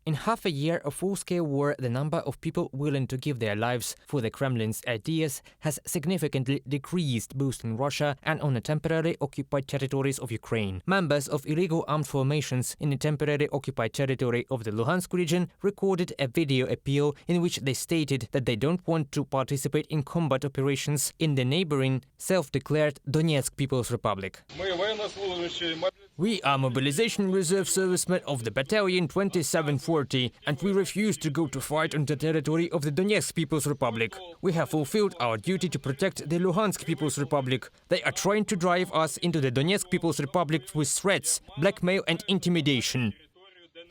In half a year of full-scale war, the number of people willing to give their lives for the Kremlin's ideas has significantly decreased, both in Russia and on the temporarily occupied territories of Ukraine. Members of illegal armed formations in the temporarily occupied territory of the Luhansk region recorded a video appeal in which they stated that they don't want to participate in combat operations in the neighboring self-declared Donetsk People's Republic. We are mobilization reserve servicemen of the battalion 2740, and we refuse to go to fight on the territory of the Donetsk People's Republic. We have fulfilled our duty to protect the Luhansk People's Republic. They are trying to drive us into the Donetsk People's Republic with threats, blackmail and intimidation.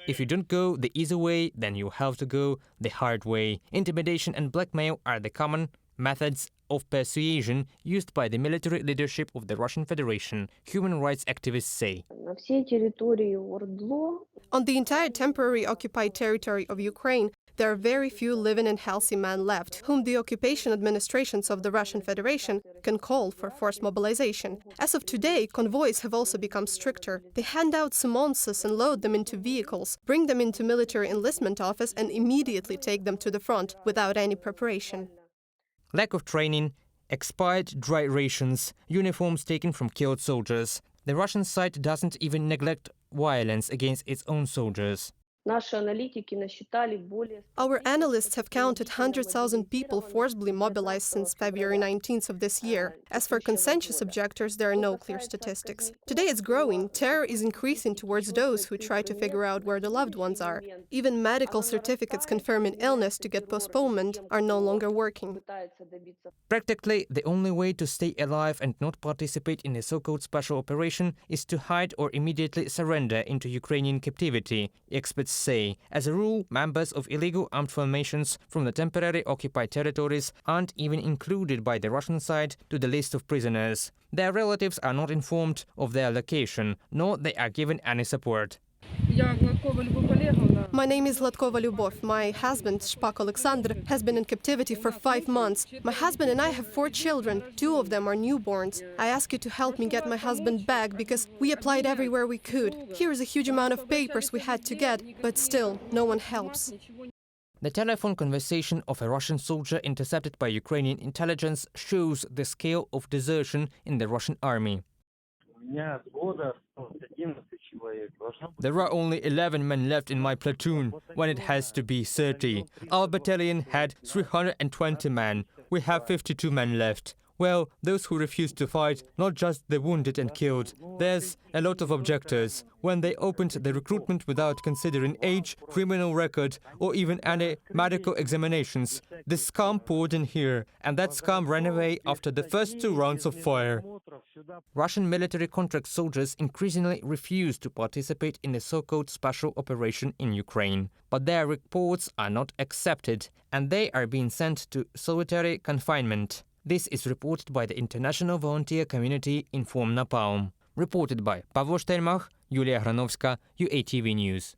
If you don't go the easy way, then you have to go the hard way. Intimidation and blackmail are the common methods of persuasion used by the military leadership of the Russian Federation, human rights activists say. On the entire temporary occupied territory of Ukraine, there are very few living and healthy men left, whom the occupation administrations of the Russian Federation can call for forced mobilization. As of today, convoys have also become stricter. They hand out summonses and load them into vehicles, bring them into military enlistment office and immediately take them to the front without any preparation. Lack of training, expired dry rations, uniforms taken from killed soldiers. The Russian side doesn't even neglect violence against its own soldiers. Our analysts have counted 100,000 people forcibly mobilized since February 19th of this year. As for conscientious objectors, there are no clear statistics. Today it's growing. Terror is increasing towards those who try to figure out where the loved ones are. Even medical certificates confirming illness to get postponement are no longer working. Practically, the only way to stay alive and not participate in a so-called special operation is to hide or immediately surrender into Ukrainian captivity, experts say. As a rule, members of illegal armed formations from the temporarily occupied territories aren't even included by the Russian side to the list of prisoners. Their relatives are not informed of their location, nor they are given any support. My name is Latkova Lyubov. My husband, Shpak Alexander, has been in captivity for 5 months. My husband and I have 4 children. 2 of them are newborns. I ask you to help me get my husband back because we applied everywhere we could. Here is a huge amount of papers we had to get, but still, no one helps. The telephone conversation of a Russian soldier intercepted by Ukrainian intelligence shows the scale of desertion in the Russian army. There are only 11 men left in my platoon, when it has to be 30. Our battalion had 320 men. We have 52 men left. Well, those who refuse to fight, not just the wounded and killed. There's a lot of objectors. When they opened the recruitment without considering age, criminal record, or even any medical examinations, the scum poured in here, and that scum ran away after the first 2 rounds of fire. Russian military contract soldiers increasingly refuse to participate in the so-called special operation in Ukraine. But their reports are not accepted, and they are being sent to solitary confinement. This is reported by the international volunteer community Inform-Napalm. Reported by Pavlo Shtelmach, Yulia Granovska, UATV News.